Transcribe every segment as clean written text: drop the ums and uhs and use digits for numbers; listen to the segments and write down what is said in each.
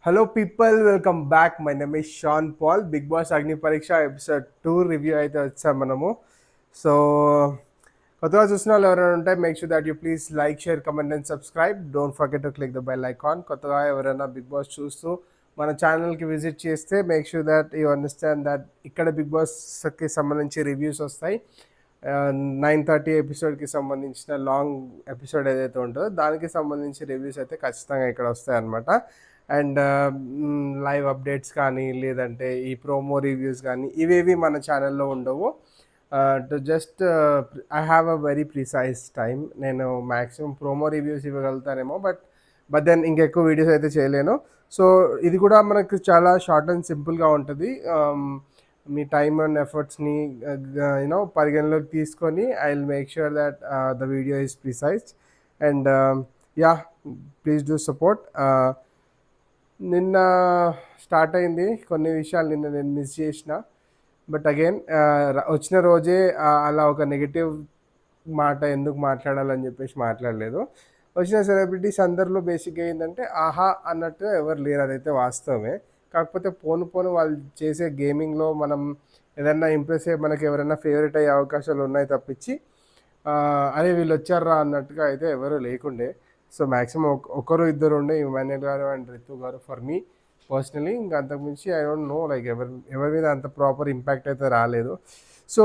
Hello, people. Welcome back. My name is Sean Paul. Big Boss Agni Pariksha episode 2 review అయితే వచ్చాం మనము. So కొత్తగా చూసిన వాళ్ళు ఎవరైనా ఉంటే make sure that you please like share comment and subscribe. Don't forget to click the bell icon. కొత్తగా ఎవరైనా బిగ్ బాస్ చూస్తూ మన ఛానల్కి విజిట్ చేస్తే make sure that you understand that ఇక్కడ బిగ్ బాస్కి సంబంధించి రివ్యూస్ వస్తాయి. 9:30 ఎపిసోడ్కి సంబంధించిన లాంగ్ ఎపిసోడ్ ఏదైతే ఉంటుందో దానికి సంబంధించి రివ్యూస్ అయితే ఖచ్చితంగా ఇక్కడ వస్తాయి అన్నమాట. అండ్ లైవ్ అప్డేట్స్ కానీ లేదంటే ఈ ప్రోమో రివ్యూస్ కానీ ఇవేవి మన ఛానల్లో ఉండవు. Just I have a very precise time. నేను మ్యాక్సిమం ప్రోమో రివ్యూస్ ఇవ్వగలుగుతానేమో, బట్ దెన్ ఇంకెక్కువ వీడియోస్ అయితే చేయలేను. సో ఇది కూడా మనకు చాలా షార్ట్ అండ్ సింపుల్గా ఉంటుంది. మీ టైమ్ అండ్ ఎఫర్ట్స్ని యూనో పరిగణలోకి తీసుకొని I will make sure that the video is precise. And yeah, please do support. నిన్న స్టార్ట్ అయింది, కొన్ని విషయాలు నిన్న నేను మిస్ చేసిన. బట్ అగైన్ వచ్చిన రోజే అలా ఒక నెగిటివ్ మాట ఎందుకు మాట్లాడాలని చెప్పేసి మాట్లాడలేదు. వచ్చిన సెలబ్రిటీస్ అందరిలో బేసిక్గా ఏంటంటే ఆహా అన్నట్టు ఎవరు లేరు, అదైతే వాస్తవమే. కాకపోతే పోను పోను వాళ్ళు చేసే గేమింగ్లో మనం ఏదన్నా ఇంప్రెస్ అయ్యి మనకి ఎవరైనా ఫేవరెట్ అయ్యే అవకాశాలు ఉన్నాయి తప్పించి అరే వీళ్ళు వచ్చారా అన్నట్టుగా అయితే ఎవరు లేకుండే. సో మ్యాక్సిమం ఒకరు ఇద్దరు ఉండే, ఇమాన్యుయల్ గారు అండ్ రితు గారు ఫర్ మీ పర్సనలీ. ఇంకా అంతకుమించి ఐ డోంట్ నో లైక్ ఎవరి మీద అంత ప్రాపర్ ఇంపాక్ట్ అయితే రాలేదు. So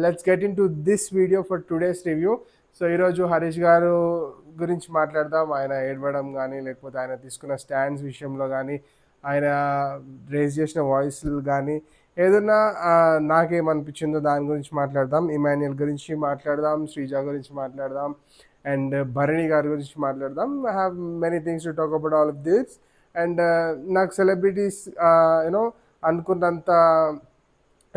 let's get in to this video for today's review. So ఈరోజు హరీష్ గారు గురించి మాట్లాడదాం. ఆయన ఏడవడం కానీ లేకపోతే ఆయన తీసుకున్న స్టాండ్స్ విషయంలో కానీ ఆయన రేజ్ చేసిన వాయిస్లు కానీ ఏదన్నా నాకేమనిపించిందో దాని గురించి మాట్లాడదాం. ఇమాన్యుయల్ గురించి మాట్లాడదాం, శ్రీజ గురించి మాట్లాడదాం, అండ్ భరణి గారి గురించి మాట్లాడదాం. I have many things to talk about all of this. And నాకు సెలబ్రిటీస్ యూనో అనుకున్నంత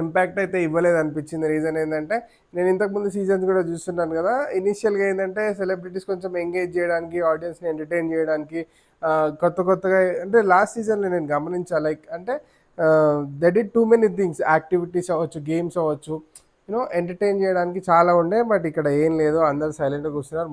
ఇంపాక్ట్ అయితే ఇవ్వలేదు అనిపించింది. రీజన్ ఏంటంటే నేను ఇంతకుముందు సీజన్స్ కూడా చూస్తున్నాను కదా, ఇనీషియల్గా ఏంటంటే సెలబ్రిటీస్ కొంచెం ఎంగేజ్ చేయడానికి, ఆడియన్స్ని ఎంటర్టైన్ చేయడానికి కొత్తగా అంటే లాస్ట్ సీజన్లో నేను గమనించాను. లైక్ అంటే they did too many things, activities అవ్వచ్చు, గేమ్స్ అవ్వచ్చు, యూనో ఎంటర్టైన్ చేయడానికి చాలా ఉండే. బట్ ఇక్కడ ఏం లేదు, అందరు సైలెంట్గా కూర్చున్నారు.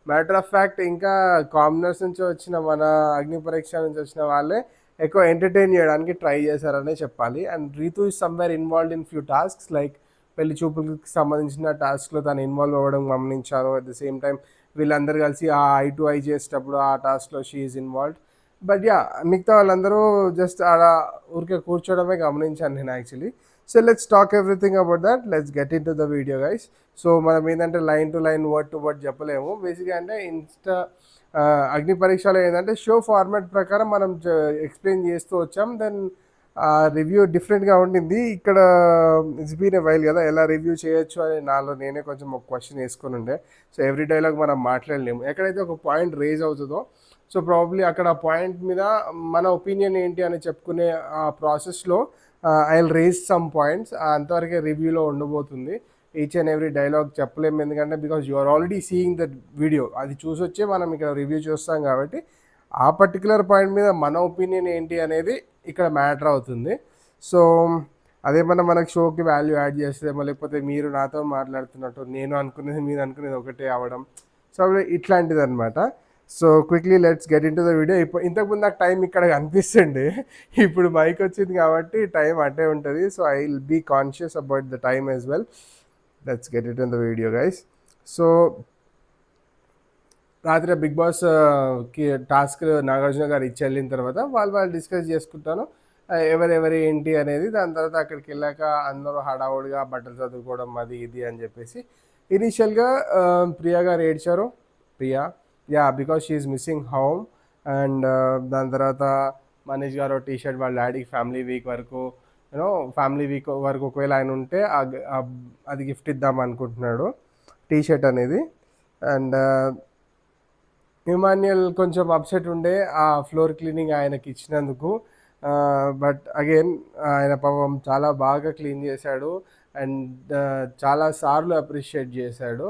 మ్యాటర్ ఆఫ్ ఫ్యాక్ట్ ఇంకా కామనర్స్ నుంచి వచ్చిన మన అగ్ని పరీక్ష నుంచి వచ్చిన వాళ్ళే ఎక్కువ ఎంటర్టైన్ చేయడానికి ట్రై చేశారనే చెప్పాలి. And Ritu is somewhere involved in few tasks, like పెళ్లి చూపులకు సంబంధించిన టాస్క్లో తను ఇన్వాల్వ్ అవ్వడం గమనించాను. అట్ ద సేమ్ టైం వీళ్ళందరూ కలిసి ఆ ఐ టు ఐ చేసేటప్పుడు ఆ టాస్క్లో she is involved. But yeah, మిగతా వాళ్ళందరూ జస్ట్ అలా ఊరికే కూర్చోవడమే గమనించాను నేను actually. So let's talk everything about that. Let's get in to the video guys. So మనం ఏంటంటే line to line, word to word చెప్పలేము. బేసిక్గా అంటే అగ్ని పరీక్షలో ఏంటంటే షో ఫార్మాట్ ప్రకారం మనం ఎక్స్ప్లెయిన్ చేస్తూ వచ్చాం. దెన్ రివ్యూ డిఫరెంట్గా ఉండింది. ఇక్కడ ఇట్స్ బీన్ ఎ వైల్ కదా, ఎలా రివ్యూ చేయొచ్చు అని నాలో నేనే కొంచెం ఒక క్వశ్చన్ వేసుకొని ఉండే. సో ఎవ్రీ డైలాగ్ మనం మాట్లాడలేము. ఎక్కడైతే ఒక పాయింట్ రేజ్ అవుతుందో సో ప్రాబ్లీ అక్కడ ఆ పాయింట్ మీద మన ఒపీనియన్ ఏంటి అని చెప్పుకునే ఆ ప్రాసెస్లో I will raise some points. అంతవరకే రివ్యూలో ఉండబోతుంది. ఈచ్ అండ్ ఎవ్రీ డైలాగ్ చెప్పలేము, ఎందుకంటే because you are already seeing that video. అది చూసొచ్చే మనం ఇక్కడ రివ్యూ చూస్తాం కాబట్టి ఆ పర్టికులర్ పాయింట్ మీద మన ఒపీనియన్ ఏంటి అనేది ఇక్కడ మ్యాటర్ అవుతుంది. సో అదేమన్నా మనకు షోకి వాల్యూ యాడ్ చేస్తుందేమో, లేకపోతే మీరు నాతో మాట్లాడుతున్నట్టు నేను అనుకునేది మీరు అనుకునేది ఒకటే అవ్వడం. సో ఇట్లాంటిది అనమాట. So quickly let's get in to the video. ఇప్పుడు ఇంతకుముందు నాకు టైం ఇక్కడ కనిపిస్తుండే, ఇప్పుడు మైక్ వచ్చింది కాబట్టి టైం అట్టే ఉంటుంది. So I will be conscious about the time as well. Let's get it in the video guys. So రాత్రి బిగ్ బాస్కి టాస్క్ నాగార్జున గారు ఇచ్చి వెళ్ళిన తర్వాత వాళ్ళు డిస్కస్ చేసుకుంటాను ఎవరెవరి ఏంటి అనేది. దాని తర్వాత అక్కడికి వెళ్ళాక అందరూ హడావుడిగా బట్టలు చదువుకోవడం అది ఇది అని చెప్పేసి ఇనీషియల్గా ప్రియా గారు ఏడ్చారు. Priya, yeah, because she is missing home. And దాని తర్వాత మనీష్ గారు టీ షర్ట్ వాళ్ళ డాడీకి ఫ్యామిలీ వీక్ వరకు, యూనో ఫ్యామిలీ వీక్ వరకు ఒకవేళ ఆయన ఉంటే అది గిఫ్ట్ ఇద్దాం అనుకుంటున్నాడు, టీ షర్ట్ అనేది. అండ్ ఇమాన్యుయల్ కొంచెం అప్సెట్ ఉండే ఆ ఫ్లోర్ క్లీనింగ్ ఆయనకి ఇచ్చినందుకు. బట్ అగైన్ ఆయన పాపం చాలా బాగా క్లీన్ చేశాడు అండ్ చాలా సార్లు అప్రిషియేట్ చేశాడు.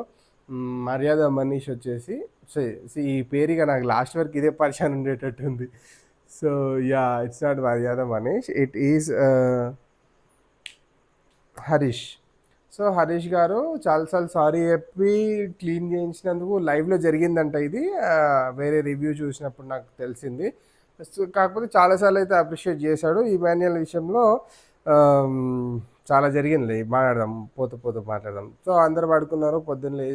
మర్యాద మనీష్ వచ్చేసి, సో ఈ పేరుగా నాకు లాస్ట్ వరకు ఇదే పరిచయం ఉండేటట్టుంది. సో యా, ఇట్స్ నాట్ మర్యాద Manish, it is Harish. So Harish గారు చాలాసార్లు సారీ చెప్పి క్లీన్ చేయించినందుకు లైవ్లో జరిగిందంట ఇది. వేరే రివ్యూ చూసినప్పుడు నాకు తెలిసింది. కాకపోతే చాలాసార్లు అయితే అప్రిషియేట్ చేశాడు. ఇమాన్యుయల్ విషయంలో ఆమ్, చాలా జరిగింది. మాట్లాడదాం, పోతూ పోతూ మాట్లాడదాం. సో అందరు పడుకున్నారు. పొద్దున్న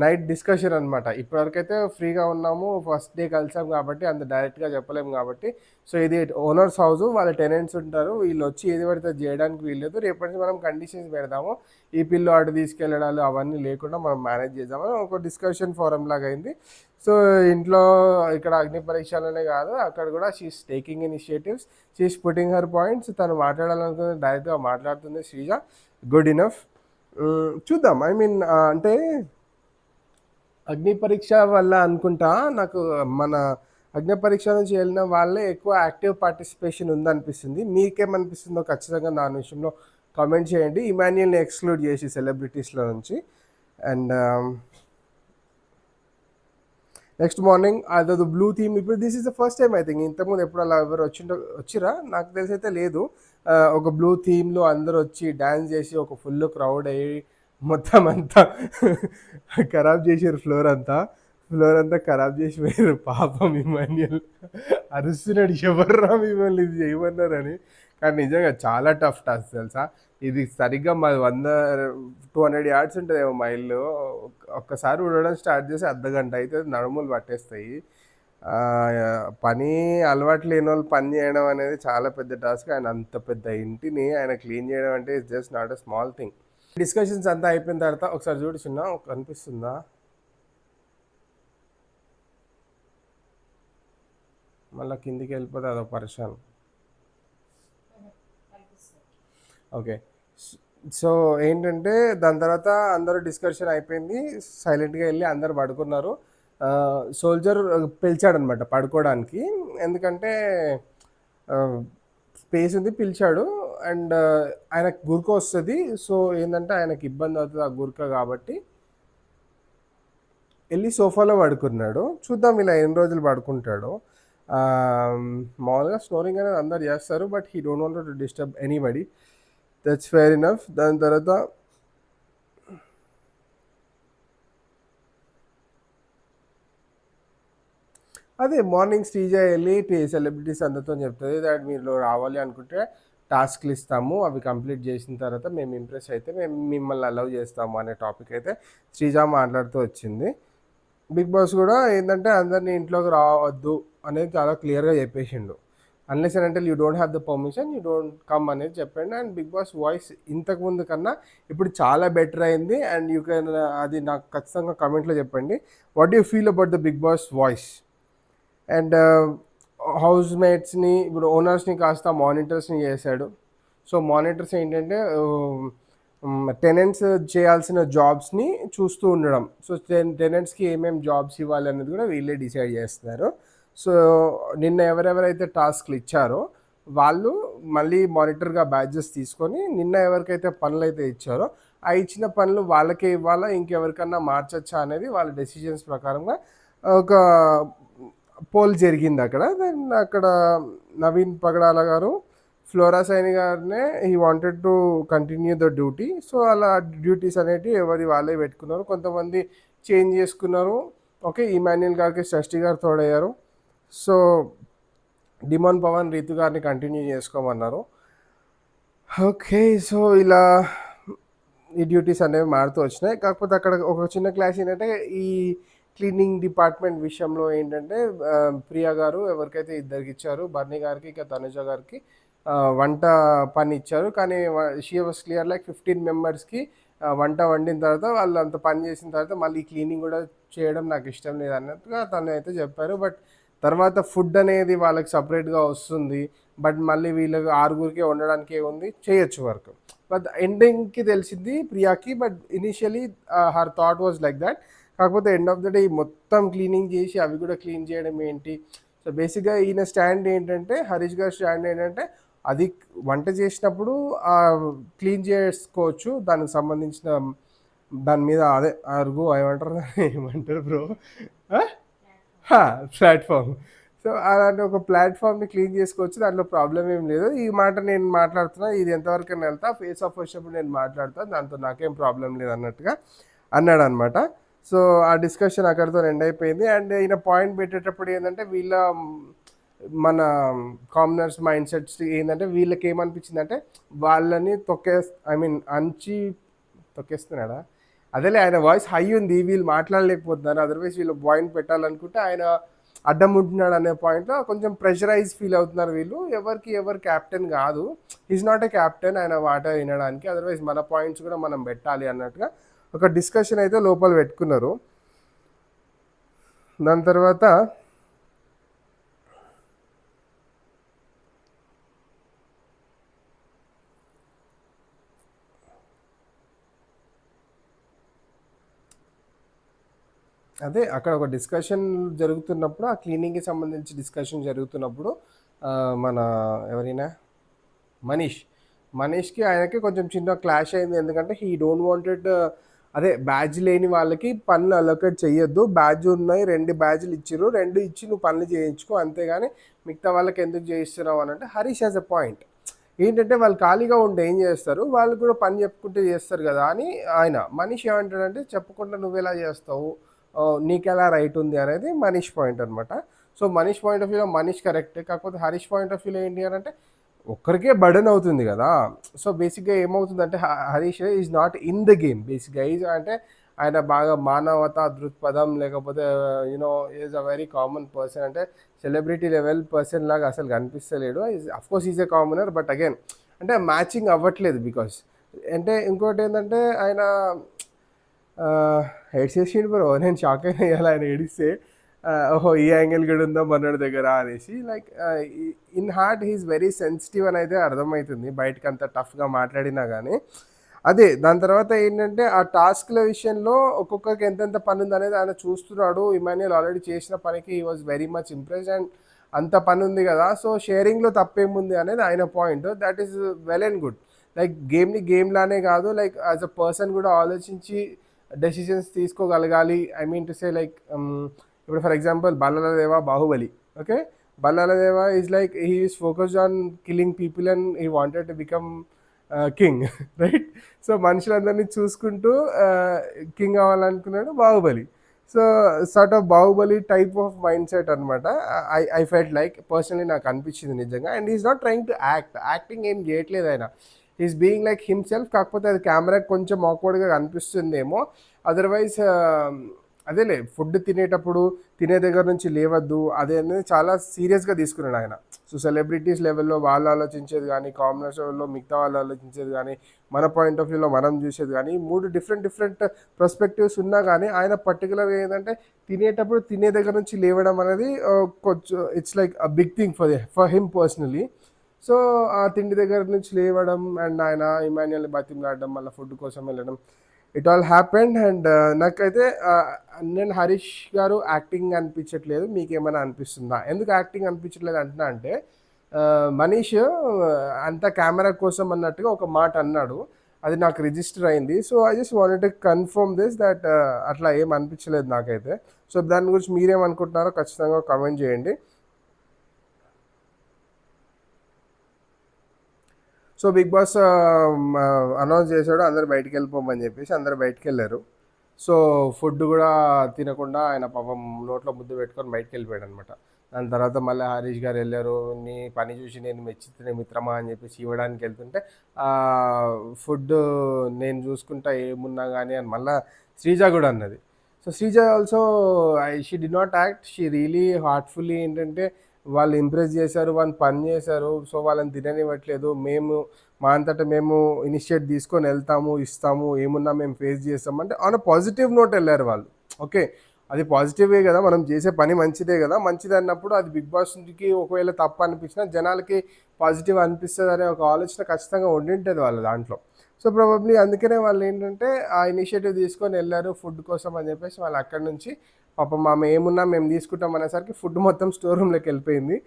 నైట్ డిస్కషన్ అనమాట. ఇప్పటివరకైతే ఫ్రీగా ఉన్నాము, ఫస్ట్ డే కలిసాం కాబట్టి అంత డైరెక్ట్గా చెప్పలేము కాబట్టి. సో ఇది ఓనర్స్ హౌస్, వాళ్ళ టెనెంట్స్ ఉంటారు, వీళ్ళు వచ్చి ఏది పడితే అది చేయడానికి వీల్లేదు. రేపటి నుంచి మనం కండిషన్స్ పెడదాము, ఈ పిల్లు అటు తీసుకెళ్ళడాలు అవన్నీ లేకుండా మనం మేనేజ్ చేద్దామని ఒక డిస్కషన్ ఫోరం లాగా అయింది. సో ఇంట్లో ఇక్కడ అగ్ని పరీక్షలనే కాదు, అక్కడ కూడా she's taking initiatives, she's putting her points. తను మాట్లాడాలనుకున్నది డైరెక్ట్గా మాట్లాడుతుంది శ్రీజ. Good enough. చూద్దాం. ఐ మీన్ అంటే అగ్ని పరీక్ష వల్ల అనుకుంటా నాకు మన అగ్ని పరీక్ష నుంచి వెళ్ళిన వాళ్ళే ఎక్కువ యాక్టివ్ పార్టిసిపేషన్ ఉందనిపిస్తుంది. మీకేమనిపిస్తుందో ఖచ్చితంగా నా విషయంలో కామెంట్ చేయండి, ఇమాన్యుయల్ని ఎక్స్క్లూడ్ చేసి సెలబ్రిటీస్లో నుంచి. అండ్ నెక్స్ట్ మార్నింగ్ అదొక బ్లూ థీమ్. ఇప్పుడు this is the first time I think. ఇంతకుముందు ఎప్పుడు అలా ఎవరు వచ్చిరా నాకు తెలిసి అయితే లేదు. ఒక బ్లూ థీమ్లో అందరూ వచ్చి డ్యాన్స్ చేసి ఒక ఫుల్ క్రౌడ్ అయ్యి మొత్తం అంతా ఖరాబ్ చేసారు. ఫ్లోర్ అంతా ఖరాబ్ చేసి పోయారు. పాపం ఇమాన్యుయల్ అరుస్తున్నాడు, ఎవర్రా మిమ్మల్ని ఇది చేయమన్నారని. కానీ నిజంగా చాలా టఫ్ టాస్క్ తెలుసా. ఇది సరిగ్గా మాది 200 yards ఉంటుందేమో మా ఇల్లు. ఒక్కసారి ఉడవడం స్టార్ట్ చేసి అర్ధగంట అయితే నడుములు పట్టేస్తాయి. పని అలవాటు లేని వాళ్ళు పని చేయడం అనేది చాలా పెద్ద టాస్క్. ఆయన అంత పెద్ద ఇంటిని ఆయన క్లీన్ చేయడం అంటే it's just not a small thing. Discussions అంతా అయిపోయిన తర్వాత ఒకసారి చూడు చిన్న, కనిపిస్తుందా మళ్ళీ కిందికి వెళ్ళిపోతే అదొక పరిశాన్. ఓకే. సో ఏంటంటే దాని తర్వాత అందరూ డిస్కషన్ అయిపోయింది, సైలెంట్గా వెళ్ళి అందరు పడుకున్నారు. సోల్జర్ పిలిచాడనమాట పడుకోవడానికి, ఎందుకంటే స్పేస్ ఉంది, పిలిచాడు. అండ్ ఆయనకు గురక వస్తుంది. సో ఏంటంటే ఆయనకు ఇబ్బంది అవుతుంది ఆ గురక, కాబట్టి వెళ్ళి సోఫాలో పడుకున్నాడు. చూద్దాం ఇలా ఎన్ని రోజులు పడుకుంటాడు. మామూలుగా స్నోరింగ్ అనేది అందరు చేస్తారు, but he don't want to disturb anybody. That's fair enough. దాని తర్వాత అదే మార్నింగ్ శ్రీజ వెళ్ళి సెలబ్రిటీస్ అందరితో చెప్తుంది దాట్ మీరు రావాలి అనుకుంటే టాస్క్లు ఇస్తాము, అవి కంప్లీట్ చేసిన తర్వాత మేము ఇంప్రెస్ అయితే మేము మిమ్మల్ని అలౌ చేస్తాము అనే టాపిక్ అయితే శ్రీజ మాట్లాడుతూ వచ్చింది. బిగ్ బాస్ కూడా ఏంటంటే అందరినీ ఇంట్లోకి రావద్దు అనేది చాలా క్లియర్గా చెప్పేసిండు. Unless and until you don't have the permission you don't come అనేది చెప్పండి. అండ్ బిగ్ బాస్ వాయిస్ ఇంతకుముందు కన్నా ఇప్పుడు చాలా బెటర్ అయింది. అండ్ యూ కెన్, అది నాకు ఖచ్చితంగా కమెంట్లో చెప్పండి, what you feel about the Bigg Boss voice. And house మేట్స్ని, ఇప్పుడు ఓనర్స్ని కాస్త మానిటర్స్ని చేశాడు. సో మానిటర్స్ ఏంటంటే టెనెంట్స్ చేయాల్సిన జాబ్స్ని చూస్తూ ఉండడం. సో టెనెంట్స్కి ఏమేమి జాబ్స్ ఇవ్వాలి అనేది కూడా వీళ్ళే డిసైడ్ చేస్తున్నారు. సో నిన్న ఎవరెవరైతే టాస్క్లు ఇచ్చారో వాళ్ళు మళ్ళీ మానిటర్గా బ్యాడ్జెస్ తీసుకొని నిన్న ఎవరికైతే పనులు అయితే ఇచ్చారో ఆ ఇచ్చిన పనులు వాళ్ళకే ఇవ్వాలా, ఇంకెవరికన్నా మార్చచ్చా అనేది వాళ్ళ డెసిషన్స్ ప్రకారంగా ఒక పోల్ జరిగింది అక్కడ. దెన్ అక్కడ నవీన్ పగడాల గారు ఫ్లోరా సైని గారినే he wanted to continue the duty. So అలా డ్యూటీస్ అనేటివి ఎవరి వాళ్ళే పెట్టుకున్నారు. కొంతమంది చేంజ్ చేసుకున్నారు. ఓకే, ఇమాన్యుయల్ గారికి షష్ఠి గారు తోడయ్యారు. సో డిమాన్ పవన్ రీతు గారిని కంటిన్యూ చేసుకోమన్నారు. ఓకే, సో ఇలా ఈ డ్యూటీస్ అనేవి మారుతూ వచ్చినాయి. కాకపోతే అక్కడ ఒక చిన్న క్లాస్ ఏంటంటే ఈ క్లీనింగ్ డిపార్ట్మెంట్ విషయంలో ఏంటంటే ప్రియా గారు ఎవరికైతే ఇద్దరికి ఇచ్చారు, బర్నీ గారికి ఇంకా తనుజ గారికి వంట పని ఇచ్చారు. కానీ షీ వాస్ క్లియర్ లైక్ 15 మెంబర్స్కి వంట వండిన తర్వాత వాళ్ళు అంత పని చేసిన తర్వాత మళ్ళీ క్లీనింగ్ కూడా చేయడం నాకు ఇష్టం లేదు అన్నట్టుగా తను అయితే చెప్పారు. బట్ తర్వాత ఫుడ్ అనేది వాళ్ళకి సపరేట్గా వస్తుంది, బట్ మళ్ళీ వీళ్ళకి 6గురికి వండడానికి ఉంది, చేయొచ్చు వర్క్. బట్ ఎండింగ్కి తెలిసింది ప్రియాకి, but initially her thought was like that. కాకపోతే ఎండ్ ఆఫ్ ద డే మొత్తం క్లీనింగ్ చేసి అవి కూడా క్లీన్ చేయడం ఏంటి. సో బేసిక్గా ఈయన స్టాండ్ ఏంటంటే, హరీష్ గారి స్టాండ్ ఏంటంటే అది వంట చేసినప్పుడు క్లీన్ చేసుకోవచ్చు, దానికి సంబంధించిన దాని మీద అదే అరుగు ఏమంటారు బ్రో, ప్లాట్ఫామ్. సో అలాంటి ఒక ప్లాట్ఫామ్ని క్లీన్ చేసుకోవచ్చు, దాంట్లో ప్రాబ్లం ఏం లేదు. ఈ మాట నేను మాట్లాడుతున్నా, ఇది ఎంతవరకు వెళ్తా, ఫేస్ ఆఫ్ వచ్చినప్పుడు నేను మాట్లాడతాను, దాంతో నాకేం ప్రాబ్లం లేదు అన్నట్టుగా అన్నాడు అనమాట. సో ఆ డిస్కషన్ అక్కడితో ఎండ్ అయిపోయింది. అండ్ ఈయన పాయింట్ పెట్టేటప్పుడు ఏంటంటే వీళ్ళ మన కామనర్స్ మైండ్ సెట్స్ ఏంటంటే వీళ్ళకి ఏమనిపించిందంటే వాళ్ళని ఐ మీన్ తొక్కేస్తున్నాడా, అదేలే ఆయన వాయిస్ హై ఉంది, వీళ్ళు మాట్లాడలేకపోతున్నారు, అదర్వైజ్ వీళ్ళు పాయింట్ పెట్టాలనుకుంటే ఆయన అడ్డం ఉంటున్నాడు అనే పాయింట్లో కొంచెం ప్రెషరైజ్ ఫీల్ అవుతున్నారు వీళ్ళు. ఎవరు క్యాప్టెన్ కాదు, ఈజ్ నాట్ ఏ క్యాప్టెన్, ఆయన మాట వినడానికి, అదర్వైజ్ మన పాయింట్స్ కూడా మనం పెట్టాలి అన్నట్టుగా ఒక డిస్కషన్ అయితే లోపల పెట్టుకున్నారు. దాని తర్వాత అదే అక్కడ ఒక డిస్కషన్ జరుగుతున్నప్పుడు, ఆ క్లీనింగ్కి సంబంధించి డిస్కషన్ జరుగుతున్నప్పుడు మన ఎవరైనా మనీష్కి ఆయనకి కొంచెం చిన్న క్లాష్ అయింది. ఎందుకంటే హీ డోంట్ వాంటెడ్, అదే బ్యాడ్జ్ లేని వాళ్ళకి పనులు అలొకేట్ చేయొద్దు, బ్యాడ్జ్ ఉన్నాయి 2 బ్యాడ్జ్లు ఇచ్చిర్రు, 2 ఇచ్చి నువ్వు పనులు చేయించుకో అంతేగాని మిగతా వాళ్ళకి ఎందుకు చేయిస్తున్నావు అని అంటే హరీష్ హ్యాస్ ఎ పాయింట్. ఏంటంటే వాళ్ళు ఖాళీగా ఉంటే ఏం చేస్తారు, వాళ్ళు కూడా పని చెప్పుకుంటే చేస్తారు కదా అని. ఆయన మనీష్ ఏమంటాడంటే చెప్పకుండా నువ్వు ఎలా చేస్తావు, నీకెలా రైట్ ఉంది అనేది మనీష్ పాయింట్ అనమాట. సో మనీష్ పాయింట్ ఆఫ్ వ్యూలో మనీష్ కరెక్ట్, కాకపోతే హరీష్ పాయింట్ ఆఫ్ వ్యూలో ఏంటి అని అంటే ఒక్కరికే బర్డన్ అవుతుంది కదా. సో బేసిక్గా ఏమవుతుందంటే Harish is not in the game. బేసిక్గా ఈజ్ అంటే ఆయన బాగా మానవతా దృక్పథం, లేకపోతే you know is a very common person, అంటే సెలబ్రిటీ లెవెల్ పర్సన్ లాగా అసలు కనిపిస్తలేడు. Of course is a commoner, but again అంటే మ్యాచింగ్ అవ్వట్లేదు. బికాస్ అంటే ఇంకోటి ఏంటంటే ఆయన ఏడ్చేసిండు బ్రో, నేను షాక్ అయినా ఇవ్వాలి ఆయన ఏడిస్తే. ఓహో ఈ యాంగిల్ కూడా ఉందా మనోడి దగ్గర అనేసి. Like in heart he's very sensitive అని అయితే అర్థమవుతుంది, బయటకు అంత టఫ్గా మాట్లాడినా కానీ. అదే దాని తర్వాత ఏంటంటే ఆ టాస్క్ల విషయంలో ఒక్కొక్కరికి ఎంతెంత పని ఉంది అనేది ఆయన చూస్తున్నాడు. ఇమాన్యుయల్ ఆల్రెడీ చేసిన పనికి he was very much impressed, and అంత పని ఉంది కదా, సో షేరింగ్లో తప్పేముంది అనేది ఆయన point. That is well and good. Like game లానే కాదు, లైక్ యాజ్ అ పర్సన్ కూడా ఆలోచించి డెసిషన్స్ తీసుకోగలగాలి. I mean to say like ఇప్పుడు for example Ballaladeva Baahubali, okay, Ballaladeva is like he is focused on killing people and he wanted to become king, right. So మనుషులందరినీ చూసుకుంటూ king అవ్వాలనుకున్నాడు Baahubali. So sort of Baahubali type of mind set అనమాట. I felt like personally నాకు అనిపించింది నిజంగా. And is not trying to acting ఏం చేయట్లేదు ఆయన, ఈజ్ బీయింగ్ లైక్ హిమ్సెల్ఫ్. కాకపోతే అది కెమెరాకి కొంచెం ఆక్వర్డ్గా కనిపిస్తుందేమో, అదర్వైజ్ అదేలే ఫుడ్ తినేటప్పుడు తినే దగ్గర నుంచి లేవద్దు అదే అనేది చాలా సీరియస్గా తీసుకున్నాడు ఆయన. సో సెలబ్రిటీస్ లెవెల్లో వాళ్ళు ఆలోచించేది కానీ, కామనర్స్ లెవెల్లో మిగతా వాళ్ళు ఆలోచించేది కానీ, మన పాయింట్ ఆఫ్ వ్యూలో మనం చూసేది కానీ, 3 డిఫరెంట్ పర్స్పెక్టివ్స్ ఉన్నా కానీ ఆయన పర్టికులర్గా ఏంటంటే తినేటప్పుడు తినే దగ్గర నుంచి లేవడం అనేది కొంచెం it's like a big thing for him personally. So ఆ తిండి దగ్గర నుంచి లేవడం అండ్ ఆయన ఇమాన్యుయల్ని బతిమలాడడం, మళ్ళీ ఫుడ్ కోసం వెళ్ళడం, ఇట్ ఆల్ హ్యాపెండ్. అండ్ నాకైతే నేను హరీష్ గారు యాక్టింగ్ అనిపించట్లేదు, మీకేమైనా అనిపిస్తుందా? ఎందుకు యాక్టింగ్ అనిపించట్లేదు అంటున్నా అంటే మనీష్ అంత కెమెరా కోసం అన్నట్టుగా ఒక మాట అన్నాడు, అది నాకు రిజిస్టర్ అయింది. So I just wanted to confirm this that అట్లా ఏం అనిపించలేదు నాకైతే. సో దాని గురించి మీరేమనుకుంటున్నారో ఖచ్చితంగా కామెంట్ చేయండి. సో బిగ్ బాస్ అనౌన్స్ చేశాడు అందరు బయటికి వెళ్ళిపోమని చెప్పేసి, అందరు బయటికి వెళ్ళారు. సో ఫుడ్ కూడా తినకుండా ఆయన పాపం నోట్లో ముద్దు పెట్టుకొని బయటికి వెళ్ళిపోయాడు అనమాట. దాని తర్వాత మళ్ళీ హరీష్ గారు వెళ్ళారు, నీ పని చూసి నేను మెచ్చితే మిత్రమా అని చెప్పేసి ఇవ్వడానికి వెళ్తుంటే ఫుడ్ నేను చూసుకుంటా ఏమున్నా కానీ అని మళ్ళీ శ్రీజ కూడా అన్నది. So Sreeja also she did not act, she really heartfully ఏంటంటే వాళ్ళు ఇంప్రెస్ చేశారు, వాళ్ళు పని చేశారు, సో వాళ్ళని తిననివ్వట్లేదు, మేము మా అంతటా మేము ఇనిషియేట్ తీసుకొని వెళ్తాము, ఇస్తాము, ఏమున్నా మేము ఫేస్ చేస్తాము అంటే ఆన్ పాజిటివ్ నోట్ వెళ్ళారు వాళ్ళు. ఓకే, అది పాజిటివే కదా, మనం చేసే పని మంచిదే కదా, మంచిది అన్నప్పుడు అది బిగ్ బాస్కి ఒకవేళ తప్పు అనిపించినా జనాలకి పాజిటివ్ అనిపిస్తుంది అనే ఒక ఆలోచన ఖచ్చితంగా ఉండింటుంది వాళ్ళ దాంట్లో. సో ప్రాబబ్లీ అందుకనే వాళ్ళు ఏంటంటే ఆ ఇనిషియేటివ్ తీసుకొని వెళ్ళారు ఫుడ్ కోసం అని చెప్పేసి. వాళ్ళు అక్కడి నుంచి పాపం మేము ఏమున్నా మేము తీసుకుంటాం అనేసరికి ఫుడ్ మొత్తం స్టోర్ రూమ్లోకి వెళ్ళిపోయింది.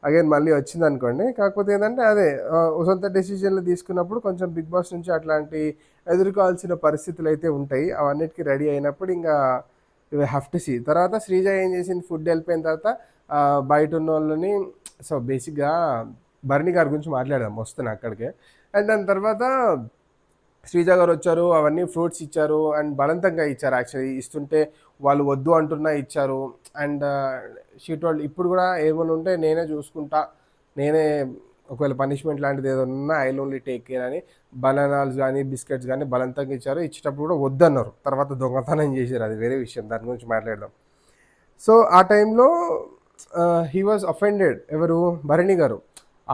అగైన్ మళ్ళీ వచ్చింది అనుకోండి. కాకపోతే ఏంటంటే అదే సొంత డెసిషన్లు తీసుకున్నప్పుడు కొంచెం బిగ్ బాస్ నుంచి అట్లాంటి ఎదుర్కోవాల్సిన పరిస్థితులు అయితే ఉంటాయి. అవన్నిటికీ రెడీ అయినప్పుడు ఇంకా ఇవి హ్యావ్ టు సీ. తర్వాత శ్రీజ ఏం చేసింది, ఫుడ్ వెళ్ళిపోయిన తర్వాత బయట ఉన్న వాళ్ళని, సో బేసిక్గా భరణి గారి గురించి మాట్లాడదాం వస్తున్నా అక్కడికే. అండ్ దాని తర్వాత శ్రీజ గారు వచ్చారు, అవన్నీ ఫ్రూట్స్ ఇచ్చారు అండ్ బలవంతంగా ఇచ్చారు. యాక్చువల్లీ ఇస్తుంటే వాళ్ళు వద్దు అంటున్నా ఇచ్చారు. అండ్ షీ టోల్డ్ ఇప్పుడు కూడా ఏమైనా ఉంటే నేనే చూసుకుంటా, నేనే ఒకవేళ పనిష్మెంట్ లాంటిది ఏదైనా ఉన్నా I will only take care అని బనానాస్ కానీ బిస్కెట్స్ కానీ బలవంతంగా ఇచ్చారు. ఇచ్చేటప్పుడు కూడా వద్దన్నారు. తర్వాత దొంగతనం చేశారు, అది వేరే విషయం, దాని గురించి మాట్లాడదాం. సో ఆ టైంలో హీ వాజ్ అఫెండెడ్, ఎవరు, భరణి గారు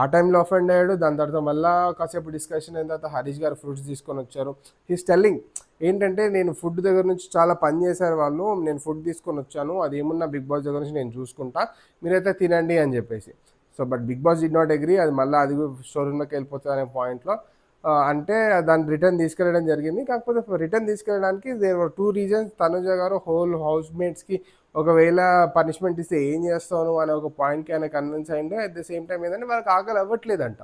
ఆ టైంలో అఫెండ్ అయ్యాడు. దాని తర్వాత మళ్ళీ కాసేపు డిస్కషన్ అయిన తర్వాత హరీష్ గారు ఫ్రూట్స్ తీసుకొని వచ్చారు. హీస్ టెల్లింగ్ ఏంటంటే, నేను ఫుడ్ దగ్గర నుంచి చాలా పని చేశారు వాళ్ళు, నేను ఫుడ్ తీసుకొని వచ్చాను, అది ఏమున్నా బిగ్ బాస్ దగ్గర నుంచి నేను చూసుకుంటా, మీరైతే తినండి అని చెప్పేసి. So but big Boss did not agree, అది మళ్ళీ అది స్టోర్ రూమ్లోకి వెళ్ళిపోతుంది అనే పాయింట్లో అంటే దాన్ని రిటర్న్ తీసుకెళ్ళడం జరిగింది. కాకపోతే రిటర్న్ తీసుకెళ్ళడానికి దేర్ వర్ 2 రీజన్స్. తనుజ గారు హోల్ హౌస్ మేట్స్కి ఒకవేళ పనిష్మెంట్ ఇస్తే ఏం చేస్తాను అనే ఒక పాయింట్కి ఆయన కన్విన్స్ అయ్యిండు. అట్ ద సేమ్ టైం ఏంటంటే వాళ్ళకి ఆకలి అవ్వట్లేదంట.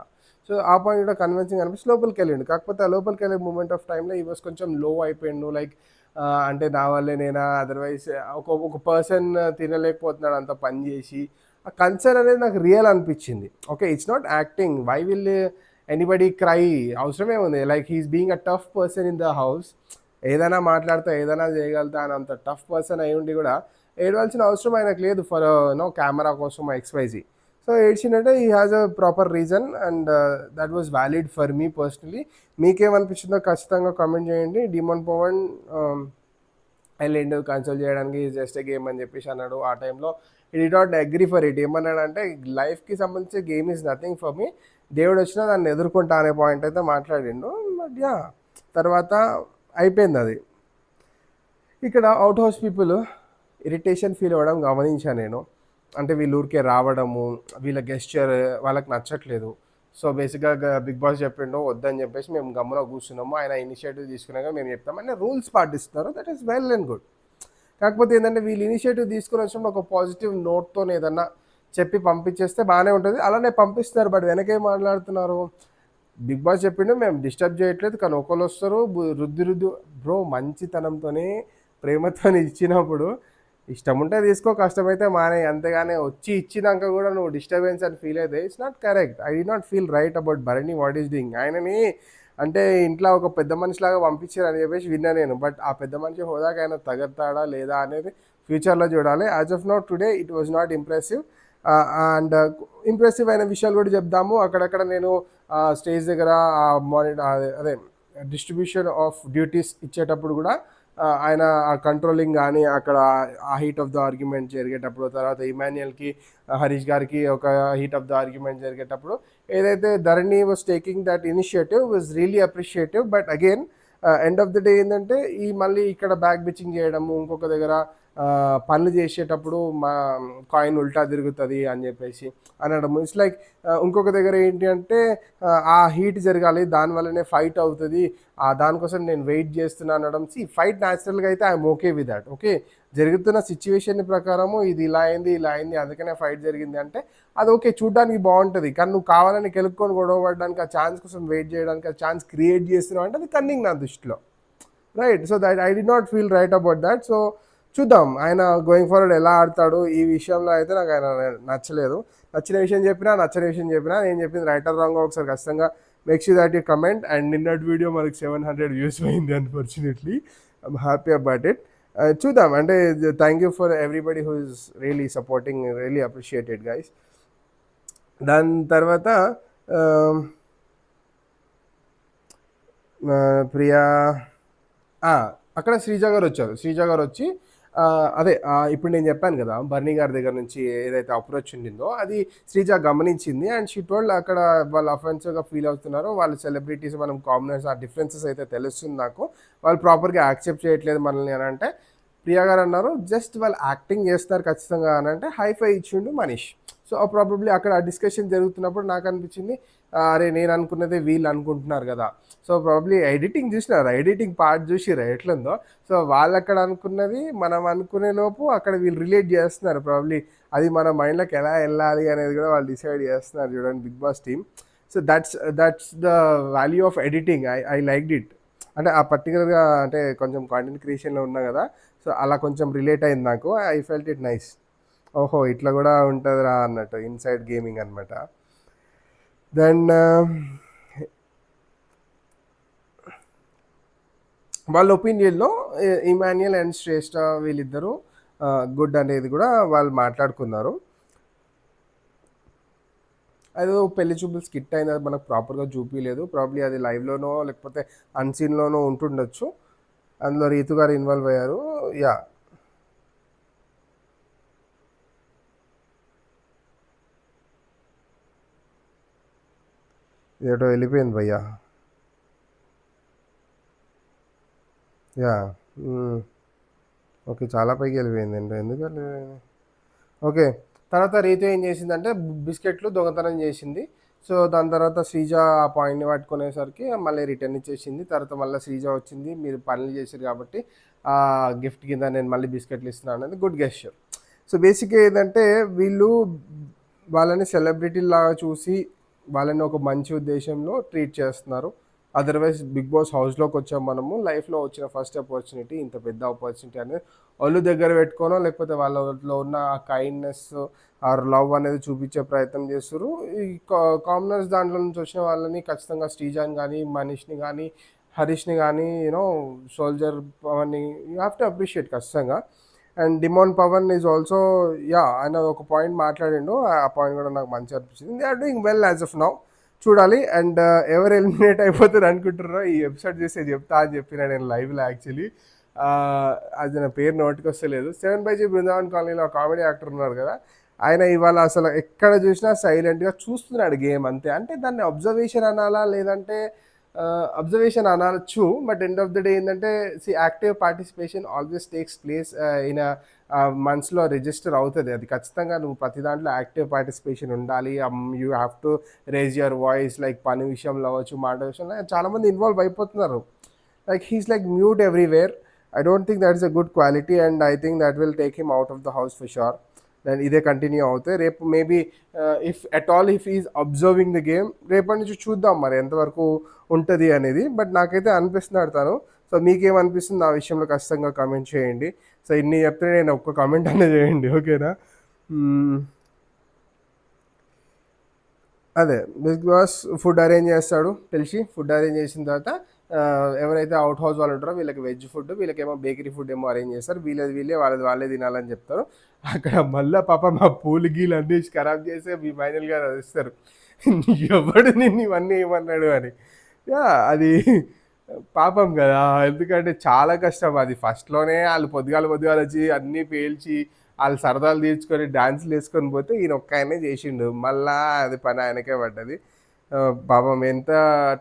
సో ఆ పాయింట్ కూడా కన్విన్సింగ్ అనిపిస్తే లోపలికి వెళ్ళిండు. కాకపోతే ఆ లోపలికి వెళ్ళే మూమెంట్ ఆఫ్ టైంలో ఈ వాజ్ కొంచెం లో అయిపోయిండు. లైక్ అంటే నా వల్లే నేనా, అదర్వైజ్ ఒక ఒక పర్సన్ తినలేకపోతున్నాడు అంత పని చేసి. ఆ కన్సర్న్ అనేది నాకు రియల్ అనిపించింది. Okay, it's not acting. Why will anybody cry? అవసరమే ఉంది. Like he's being a tough person in the house. ఏదైనా మాట్లాడతా, ఏదైనా చేయగలుగుతా అని అంత టఫ్ పర్సన్ అయి ఉండి కూడా ఏడవలసిన అవసరం ఆయనకు లేదు ఫర్ నో కెమెరా కోసం ఎక్స్వైజీ. సో ఏడ్చిందంటే he has a proper reason and that was valid for me personally. మీకేమనిపించిందో ఖచ్చితంగా కామెంట్ చేయండి. డిమోన్ పవన్ వెళ్ళిండు కన్సోల్ చేయడానికి, జస్ట్ ఎ గేమ్ అని చెప్పేసి అన్నాడు. ఆ టైంలో ఈ D not agree for it. ఏమన్నాడంటే, లైఫ్కి సంబంధించి game is nothing for me, దేవుడు వచ్చినా దాన్ని ఎదుర్కొంటా అనే పాయింట్ అయితే మాట్లాడిండు. బట్ యా, తర్వాత అయిపోయింది అది. ఇక్కడ out house people irritation feel అవ్వడం గమనించాను నేను. అంటే వీళ్ళు ఊరికే రావడము, వీళ్ళ గెస్చర్ వాళ్ళకి నచ్చట్లేదు. సో బేసిక్గా బిగ్ బాస్ చెప్పిండు వద్దని చెప్పేసి మేము గమ్మున కూర్చున్నాము, ఆయన ఇనిషియేటివ్ తీసుకున్నాక మేము చెప్తామని రూల్స్ పాటిస్తున్నారు. That is well and good. కాకపోతే ఏంటంటే వీళ్ళు ఇనిషియేటివ్ తీసుకుని వచ్చినప్పుడు ఒక పాజిటివ్ నోట్తో ఏదన్నా చెప్పి పంపించేస్తే బాగానే ఉంటుంది. అలానే పంపిస్తారు, బట్ వెనకే మాట్లాడుతున్నారు. బిగ్ బాస్ చెప్పిండు మేము డిస్టర్బ్ చేయట్లేదు, కానీ ఒకళ్ళు వస్తారు రుద్ది రుద్దు. బ్రో, మంచితనంతోనే ప్రేమతో ఇచ్చినప్పుడు ఇష్టం ఉంటే తీసుకో, కష్టమైతే మానే, అంతేగాని వచ్చి ఇచ్చినాక కూడా నువ్వు డిస్టర్బెన్స్ అని ఫీల్ అయితే it's not correct. I did not feel write about Bharani what is doing. ఆయనని అంటే ఇంట్లో ఒక పెద్ద మనిషిలాగా పంపించారు అని చెప్పేసి విన్నా నేను. బట్ ఆ పెద్ద మనిషి హోదాకి ఆయన తగతాడా లేదా అనేది ఫ్యూచర్లో చూడాలి. As of now today it was not impressive. And impressive అయిన విషయాలు కూడా చెప్దాము. అక్కడక్కడ నేను స్టేజ్ దగ్గర అదే డిస్ట్రిబ్యూషన్ ఆఫ్ డ్యూటీస్ ఇచ్చేటప్పుడు కూడా ఆయన ఆ కంట్రోలింగ్ కానీ అక్కడ ఆ హీట్ ఆఫ్ ద ఆర్గ్యుమెంట్ జరిగేటప్పుడు, తర్వాత ఇమాన్యుయల్కి హరీష్ గారికి ఒక హీట్ ఆఫ్ ద ఆర్గ్యుమెంట్ జరిగేటప్పుడు ఏదైతే Dharani was taking that initiative was really appreciative. But again end of the day ఏంటంటే ఈ మళ్ళీ ఇక్కడ బ్యాక్ బిచ్చింగ్ చేయడము, ఇంకొక దగ్గర పనులు చేసేటప్పుడు మా కాయిన్ ఉల్టా తిరుగుతుంది అని చెప్పేసి అనడం. ఇట్స్ లైక్ ఇంకొక దగ్గర ఏంటి అంటే ఆ హీట్ జరగాలి, దానివల్లనే ఫైట్ అవుతుంది, దానికోసం నేను వెయిట్ చేస్తున్నాను అనడం. ఫైట్ న్యాచురల్గా అయితే I'm okay with that. Okay, జరుగుతున్న సిచ్యువేషన్ ప్రకారము ఇది ఇలా అయింది అందుకనే ఫైట్ జరిగింది అంటే అది ఓకే, చూడడానికి బాగుంటుంది. కానీ నువ్వు కావాలని కెలుక్కొని గొడవ పడడానికి, ఆ ఛాన్స్ కోసం వెయిట్ చేయడానికి, ఆ ఛాన్స్ క్రియేట్ చేస్తున్నావు అంటే అది కన్నింగ్ నా దృష్టిలో. Right, so that I did not feel write about that. So చూద్దాం ఆయన గోయింగ్ ఫార్వర్డ్ ఎలా ఆడతాడు. ఈ విషయంలో అయితే నాకు ఆయన నచ్చలేదు. నచ్చిన విషయం చెప్పినా, నచ్చని విషయం చెప్పినా, నేను చెప్పింది రైట్ ఆర్ రాంగ్ ఒకసారి ఖచ్చితంగా make sure that you comment. And నిన్నటి వీడియో మనకి 700 వ్యూస్ అయింది unfortunately. I'm happy about it. చూద్దాం. అంటే thank you for everybody who is really supporting, really appreciated guys. దాని తర్వాత ప్రియా అక్కడ శ్రీజ గారు వచ్చారు. శ్రీజ గారు వచ్చి అదే ఇప్పుడు నేను చెప్పాను కదా, బర్నీ గారి దగ్గర నుంచి ఏదైతే అప్రోచ్ ఉండిందో అది శ్రీజ గమనించింది. అండ్ షీ టోల్డ్ అక్కడ వాళ్ళు అఫెన్సివ్గా ఫీల్ అవుతున్నారు, వాళ్ళు సెలబ్రిటీస్, మనం కామనర్స్, ఆ డిఫరెన్సెస్ అయితే తెలుస్తుంది నాకు, వాళ్ళు ప్రాపర్గా యాక్సెప్ట్ చేయట్లేదు మనల్ని అని అంటే ప్రియా గారు అన్నారు జస్ట్ వాళ్ళు యాక్టింగ్ చేస్తారు ఖచ్చితంగా అని అంటే హైఫై ఇచ్చిండు మనీష్. సో ప్రాబబ్లీ అక్కడ డిస్కషన్ జరుగుతున్నప్పుడు నాకు అనిపించింది, అరే నేను అనుకున్నదే వీళ్ళు అనుకుంటున్నారు కదా. సో ప్రాబబ్లీ ఎడిటింగ్ చూసినారు, ఎడిటింగ్ పార్ట్ చూసిరా ఎట్లుందో. సో వాళ్ళు అక్కడ అనుకున్నది మనం అనుకునే లోపు అక్కడ వీళ్ళు రిలేట్ చేస్తున్నారు. ప్రాబబ్లీ అది మన మైండ్లోకి ఎలా వెళ్ళాలి అనేది కూడా వాళ్ళు డిసైడ్ చేస్తున్నారు చూడండి Big Boss team. So that's the value of editing. I liked it. అంటే ఆ పర్టికులర్గా అంటే కొంచెం కాంటెంట్ క్రియేషన్లో ఉన్నా కదా, సో అలా కొంచెం రిలేట్ అయింది నాకు. I felt it nice. ఓహో, ఇట్లా కూడా ఉంటుందిరా అన్నట్టు, ఇన్సైడ్ గేమింగ్ అనమాట. దెన్ వాళ్ళ ఒపీనియన్‌లో ఇమాన్యుయల్ అండ్ శ్రేష్ఠ వీళ్ళిద్దరూ గుడ్ అనేది కూడా వాళ్ళు మాట్లాడుకున్నారు. అదేదో పెళ్లి చూపులు స్కిట్ అయినా మనకు ప్రాపర్‌గా చూపియలేదు. ప్రాబబ్లీ అది లైవ్‌లోనో లేకపోతే అన్‌సీన్‌లోనో ఉంటుండొచ్చు. అందులో రీతు గారు ఇన్వాల్వ్ అయ్యారు. యాహ్! ఏటో వెళ్ళిపోయింది భయ్యా. యాహ్! హ్మ్. ఓకే. చాలా పైకి వెళ్ళిపోయిందండి. ఎందుకు వెళ్ళిపోయింది? ఓకే. తర్వాత రీతు ఏం చేసిందంటే బిస్కెట్లు దొంగతనం చేసింది. సో, దాని తర్వాత శ్రీజ ఆ పాయింట్‌ని పట్టుకునేసరికి మళ్ళీ రిటర్న్ ఇచ్చేసింది. తర్వాత మళ్ళీ శ్రీజ వచ్చింది. మీరు పనులు చేసిర్రు కాబట్టి గిఫ్ట్ కింద నేను మళ్ళీ బిస్కెట్లు ఇస్తున్నాను అనేది గుడ్ గెస్చర్. సో, బేసిక్‌గా ఏందంటే వీళ్ళు వాళ్ళని సెలబ్రిటీలాగా చూసి వాళ్ళని ఒక మంచి ఉద్దేశంలో ట్రీట్ చేస్తున్నారు. అదర్‌వైజ్ 'బిగ్ బాస్' హౌస్‌లోకి వచ్చాం మనము. లైఫ్‌లో వచ్చిన ఫస్ట్ ఆపర్చునిటీ ఇంత పెద్ద ఆపర్చునిటీ అనేది ఒళ్ళు దగ్గర పెట్టుకోనో లేకపోతే వాళ్ళలో ఉన్న ఆ కైండ్‌నెస్ ఆర్ లవ్ అనేది చూపించే ప్రయత్నం చేస్తుర్రు. ఈ కామనర్స్ దాంట్లో నుంచి వచ్చిన వాళ్ళని ఖచ్చితంగా శ్రీజాని గానీ, మనీష్‌ని గానీ, హరీష్‌ని గానీ సోల్జర్ పవన్‌ని యూ హావ్ టు అప్రిషియేట్ ఖచ్చితంగా. And demon Pawan is also yeah! ఆయన ఒక పాయింట్ మాట్లాడిండు. ఆ పాయింట్ కూడా నాకు మంచిగా అనిపించింది. They are doing well as of now. చూడాలి. అండ్ ఎవరు ఎలిమినేట్ అయిపోతారు అనుకుంటున్నారో ఈ ఎపిసోడ్ చూస్తే చెప్తా అని చెప్పిన నేను లైవ్‌లో యాక్చువల్లీ. అది నా పేరు నోటికొస్తలేదు. 7/జీ బృందావన్ కాలనీలో కామెడీ యాక్టర్ ఉన్నారు కదా! ఆయన ఇవాళ అసలు ఎక్కడ చూసినా సైలెంట్‌గా చూస్తున్నాడు గేమ్ అంతే. అంటే దాన్ని అబ్జర్వేషన్ అనాలా? లేదంటే అబ్జర్వేషన్ అనొచ్చు. But end of the day ఏందంటే active participation always takes place in మనసులో రిజిస్టర్ అవుతది. అది ఖచ్చితంగా నువ్వు ప్రతి దాంట్లో యాక్టివ్ పార్టిసిపేషన్ ఉండాలి. You have to raise your voice like పని విషయంలో అవ్వచ్చు, మాట విషయంలో చాలామంది ఇన్వాల్వ్ అయిపోతున్నారు. Like he's like mute everywhere. I don't think that is a good quality and I think that will take him out of the house for sure. Then ఇదే continue అవుతాయి. రేపు maybe if at all if is observing the game రేపటి నుంచి చూద్దాం మరి ఎంతవరకు ఉంటుంది అనేది. బట్ నాకైతే అనిపిస్తున్నాడు తను. సో మీకేమనిపిస్తుంది ఆ విషయంలో ఖచ్చితంగా కామెంట్ చేయండి. సో ఇన్ని చెప్తే నేను ఒక్క కామెంట్ అనేది చేయండి, ఓకేనా? మ్మ్. అదే బిగ్ బాస్ ఫుడ్ అరేంజ్ చేస్తాడు తెలిసి. ఫుడ్ అరేంజ్ చేసిన తర్వాత ఎవరైతే అవుట్ హౌస్ వాళ్ళు ఉంటారో వీళ్ళకి వెజ్ ఫుడ్, వీళ్ళకేమో బేకరీ ఫుడ్ ఏమో అరేంజ్ చేస్తారు. వీళ్ళది వీళ్ళే వాళ్ళది వాళ్ళే తినాలని చెప్తారు. అక్కడ మళ్ళీ పాప మా పూలు గీలు అన్నీ ఖరాబ్ చేసి మీ మైనల్ గారు ఇస్తారు. ఎవడు నిన్ను ఇవన్నీ ఏమన్నాడు అని. యా అది పాపం కదా, ఎందుకంటే చాలా కష్టం అది. ఫస్ట్లోనే వాళ్ళు పొద్దుగాల పొద్దుగాల వచ్చి అన్నీ పేల్చి వాళ్ళు సరదాలు తీర్చుకొని డాన్సులు వేసుకొని పోతే ఈయన ఒక్క ఆయనే చేసిండు. మళ్ళా అది పని ఆయనకే పడ్డది. పాపం ఎంత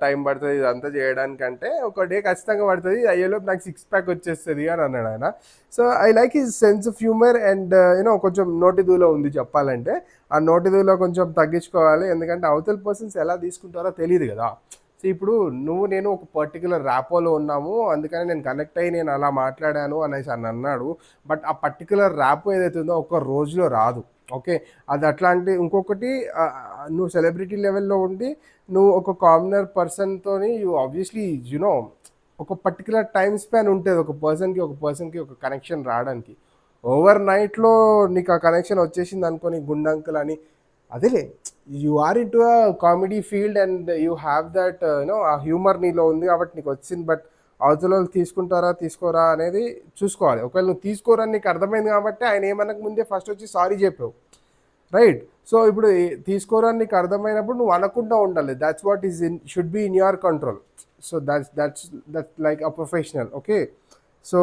టైం పడుతుంది ఇదంతా చేయడానికంటే ఒక డే ఖచ్చితంగా పడుతుంది. అయ్యేలోపు నాకు సిక్స్ ప్యాక్ వచ్చేస్తుంది అని అన్నాడు ఆయన. So I like his sense of humour and కొంచెం నోటి దూలో ఉంది చెప్పాలంటే. ఆ నోటి దూలో కొంచెం తగ్గించుకోవాలి. ఎందుకంటే అవతల పర్సన్స్ ఎలా తీసుకుంటారో తెలియదు కదా. సో ఇప్పుడు నువ్వు నేను ఒక పర్టికులర్ ర్యాపోలో ఉన్నాము, అందుకని నేను కనెక్ట్ అయ్యి నేను అలా మాట్లాడాను అనేసి అని అన్నాడు. బట్ ఆ పర్టికులర్ ర్యాప్ ఏదైతే ఉందో ఒక్క రోజులో రాదు. ఓకే, అది అట్లాంటి ఇంకొకటి నువ్వు సెలబ్రిటీ లెవెల్లో ఉండి నువ్వు ఒక కామనర్ పర్సన్తోని యూ ఆబ్వియస్లీ యునో ఒక పర్టికులర్ టైం స్పాన్ ఉంటుంది ఒక పర్సన్కి ఒక కనెక్షన్ రావడానికి. ఓవర్ నైట్లో నీకు ఆ కనెక్షన్ వచ్చేసింది అనుకోని గుండంకుల్ అని అదేలే. You are into a comedy field and you have that uh humour నీలో ఉంది కాబట్టి నీకు వచ్చింది. బట్ అవతల వాళ్ళు తీసుకుంటారా తీసుకోరా అనేది చూసుకోవాలి. ఒకవేళ నువ్వు తీసుకోరని నీకు అర్థమైంది కాబట్టి ఆయన ఏమనక ముందే ఫస్ట్ వచ్చి సారీ చెప్పావు, రైట్? సో ఇప్పుడు తీసుకోరని నీకు అర్థమైనప్పుడు నువ్వు అనకుండా ఉండాలి. That's what is in should be in your control. So that's like a professional. Okay, so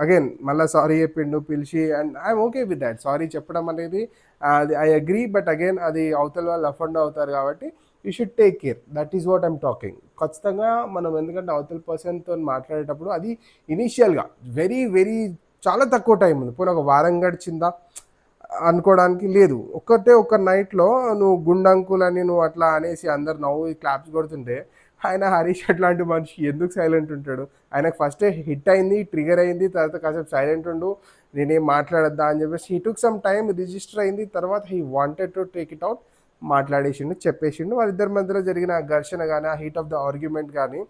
again మళ్ళీ సారీ చెప్పిండు పిలిచి and I'm okay with that. Sorry చెప్పడం అనేది అది ఐ అగ్రీ. బట్ అగైన్ అది అవతల వాళ్ళు అఫెండ్ అవుతారు కాబట్టి you should take care. That is what I'm talking. ఖచ్చితంగా మనం ఎందుకంటే అవతల పర్సన్తో మాట్లాడేటప్పుడు అది ఇనీషియల్గా వెరీ వెరీ చాలా తక్కువ టైం ఉంది. పోనీ ఒక వారం గడిచిందా అనుకోవడానికి లేదు. ఒక్కటే ఒక నైట్లో నువ్వు గుండంకుల్ అని నువ్వు అట్లా అనేసి అందరు నవ్వు క్లాప్స్ కొడుతుంటే ఆయన హరీష్ అట్లాంటి మనిషి ఎందుకు సైలెంట్ ఉంటాడు? ఆయనకు ఫస్టే హిట్ అయింది, ట్రిగర్ అయింది. తర్వాత కాసేపు సైలెంట్ ఉండు, నేనేం మాట్లాడొద్దా అని చెప్పేసి he took some time, register అయింది. తర్వాత he wanted to take it out. మాట్లాడేసిండు, చెప్పేసిండు. వాళ్ళిద్దరి మధ్యలో జరిగిన ఆ ఘర్షణ కానీ ఆ హీట్ ఆఫ్ ద ఆర్గ్యుమెంట్ కానీ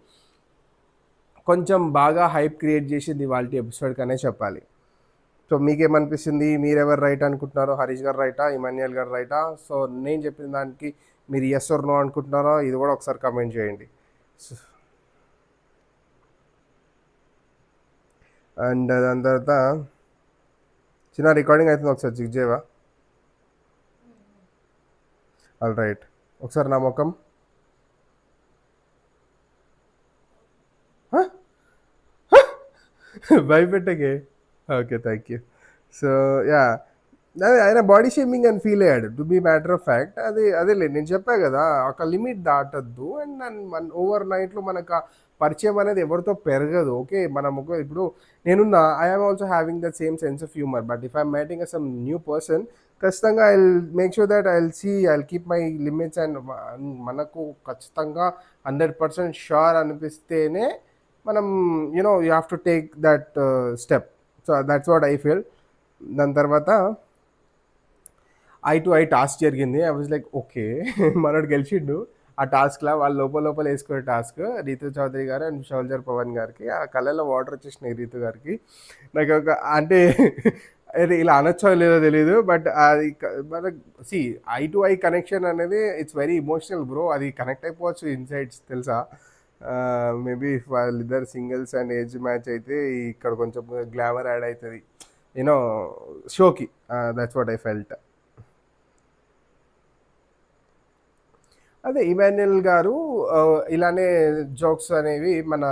కొంచెం బాగా హైప్ క్రియేట్ చేసింది వాళ్ళ ఎపిసోడ్కి అనే చెప్పాలి. సో మీకేమనిపిస్తుంది? మీరెవరు రైట్ అనుకుంటున్నారో? హరీష్ గారు రైటా, ఇమాన్యుయల్ గారు రైటా? సో నేను చెప్పిన దానికి మీరు ఎస్ ఆర్ నో అనుకుంటున్నారో ఇది కూడా ఒకసారి కమెంట్ చేయండి. అండ్ దాని తర్వాత చిన్న రికార్డింగ్ అవుతుంది, ఒకసారి చెక్ చేయవా? ఆల్ రైట్, ఒకసారి నా ముఖం. భయపెట్టకే. Okay, thank you. So yeah, అదే ఆయన బాడీ షేమింగ్ అని ఫీల్ అయ్యాడు. To be matter of fact అదేలే, నేను చెప్పా కదా, ఒక లిమిట్ దాటద్దు. అండ్ మన ఓవర్ నైట్లో మనకు ఆ పరిచయం అనేది ఎవరితో పెరగదు. ఓకే, మనం ఇప్పుడు నేనున్నా, I'm also having that same sense of humour. But if I'm meeting some new person, ఖచ్చితంగా I make sure that I keep my limits. And మనకు ఖచ్చితంగా 100% షూర్ అనిపిస్తేనే మనం you have to take that step. So that's what I feel. దాని తర్వాత I task జరిగింది. I was like okay, మనోడు గెలిచిండు ఆ టాస్క్లో. వాళ్ళు లోపల లోపల వేసుకునే టాస్క్ రీతు చౌదరి గారు అండ్ షోల్జర్ పవన్ గారికి. ఆ కళ్ళలో వాటర్ వచ్చేసినాయి రీతు గారికి. నాకు ఒక అంటే అది ఇలా అనొచ్చో లేదో తెలియదు, బట్ అది మనకు ఐ కనెక్షన్ అనేది ఇట్స్ వెరీ ఇమోషనల్ బ్రో. అది కనెక్ట్ అయిపోవచ్చు ఇన్సైడ్స్, తెలుసా? మేబీ వాళ్ళిద్దరు సింగిల్స్ అండ్ ఏజ్ మ్యాచ్ అయితే ఇక్కడ కొంచెం గ్లామర్ యాడ్ అవుతుంది యూనో షోకి. That's what I felt. అదే ఇమాన్యుయల్ గారు ఇలానే జోక్స్ అనేవి మన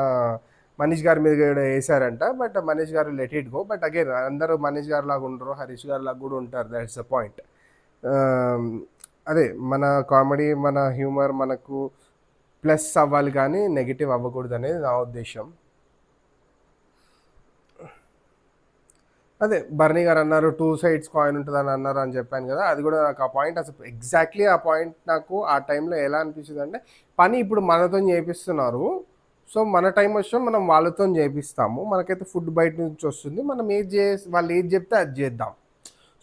మనీష్ గారి మీద కూడా వేసారంట. బట్ మనీష్ గారు let it go. But again అందరూ మనీష్ గారు లాగా ఉండరు, హరీష్ గారు లాగా కూడా ఉంటారు. That's the point. అదే మన కామెడీ, మన హ్యూమర్ మనకు ప్లస్ అవ్వాలి కానీ నెగిటివ్ అవ్వకూడదు అనేది నా ఉద్దేశం. అదే బర్నీ గారు అన్నారు 2 సైడ్స్ కాయిన్ ఉంటుందని అన్నారు అని చెప్పాను కదా. అది కూడా నాకు ఆ పాయింట్ అసలు ఎగ్జాక్ట్లీ ఆ పాయింట్ నాకు ఆ టైంలో ఎలా అనిపించింది అంటే, పని ఇప్పుడు మనతో చేపిస్తున్నారు, సో మన టైం వచ్చినా మనం వాళ్ళతో చేపిస్తాము. మనకైతే ఫుడ్ బయట నుంచి వస్తుంది, మనం వాళ్ళు ఏది చెప్తే అది చేద్దాం.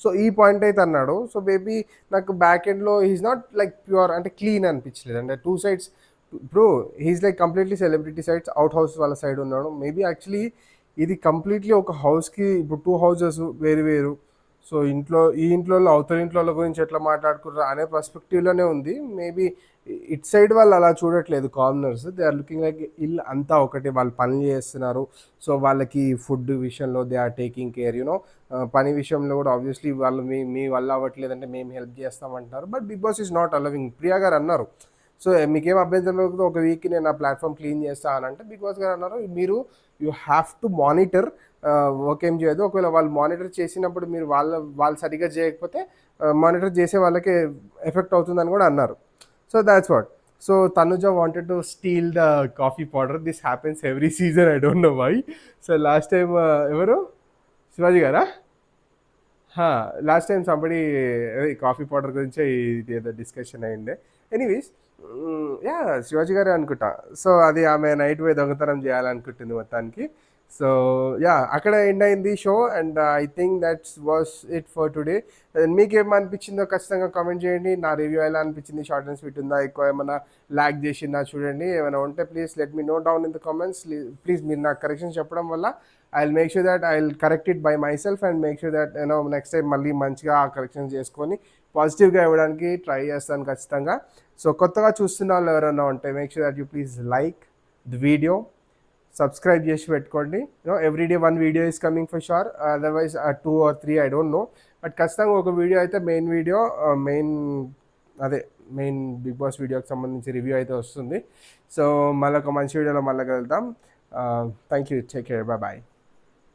సో ఈ పాయింట్ అయితే అన్నాడు. సో మేబీ నాకు బ్యాక్ ఎండ్లో హీస్ నాట్ లైక్ ప్యూర్ అంటే క్లీన్ అనిపించలేదు. అంటే 2 సైడ్స్ ఇప్పుడు he's like completely celebrity sides, out house వాళ్ళ సైడ్ ఉన్నాడు. మేబీ యాక్చువల్లీ ఇది కంప్లీట్లీ ఒక హౌస్కి ఇప్పుడు 2 హౌజెస్ వేరు వేరు. సో ఈ ఇంట్లో అవతల ఇంట్లో గురించి ఎట్లా మాట్లాడుకున్నారు అనే పర్స్పెక్టివ్లోనే ఉంది. మేబీ ఇట్ సైడ్ వాళ్ళు అలా చూడట్లేదు commoners. They are looking like ఇల్లు అంతా ఒకటి, వాళ్ళు పనులు చేస్తున్నారు. సో వాళ్ళకి ఫుడ్ విషయంలో they are taking care you know. పని విషయంలో కూడా ఆబ్వియస్లీ వాళ్ళు మీ వల్ల అవ్వట్లేదంటే మేము హెల్ప్ చేస్తామంటారు. But big Boss is not allowing. Priya గారు అన్నారు, సో మీకేం అభ్యంతరం లేకపోతే ఒక వీక్కి నేను ఆ ప్లాట్ఫామ్ క్లీన్ చేస్తా అని అంటే, బిగ్ బాస్ గారు అన్నారు మీరు you have to monitor, work ఏం చేయదు. ఒకవేళ వాళ్ళు మానిటర్ చేసినప్పుడు మీరు వాళ్ళు సరిగ్గా చేయకపోతే మానిటర్ చేసే వాళ్ళకి ఎఫెక్ట్ అవుతుందని కూడా అన్నారు. So that's what. So Tanuja wanted to steal the coffee powder. This happens every season, I don't know why. So last time ఎవరు, శివాజీ గారా? Last time somebody coffee powder గురించే ఇది ఏదో డిస్కషన్ అయింది. ఎనీవేస్, యా శివాజీ గారే అనుకుంటా. సో అది ఆమె నైట్ పోయి దొంగతనం చేయాలనుకుంటుంది మొత్తానికి. సో యా, అక్కడ ఎండ్ అయింది show. And I think that's was it for today. మీకు ఏమనిపించిందో ఖచ్చితంగా కామెంట్ చేయండి. నా రివ్యూ ఎలా అనిపించింది, షార్ట్ అండ్ స్వీట్ ఉందా, ఎక్కువ ఏమైనా ల్యాక్ చేసిందా చూడండి. ఏమైనా ఉంటే please let me know down in the comments. Please మీరు నాకు కరెక్షన్స్ చెప్పడం వల్ల I will make sure that I will correct it by myself and make sure that next time మళ్ళీ మంచిగా ఆ కరెక్షన్స్ చేసుకొని పాజిటివ్గా ఇవ్వడానికి ట్రై చేస్తాను ఖచ్చితంగా. సో కొత్తగా చూస్తున్న వాళ్ళు ఎవరైనా ఉంటే make sure that you please like the video, subscribe చేసి పెట్టుకోండి. Everyday 1 video is coming for sure. Otherwise 2 or 3 I don't no. But ఖచ్చితంగా ఒక వీడియో అయితే మెయిన్ బిగ్ బాస్ వీడియోకి సంబంధించి రివ్యూ అయితే వస్తుంది. సో మళ్ళీ ఒక మంచి వీడియోలో మళ్ళీ కలుద్దాం. Thank you, take care, bye bye.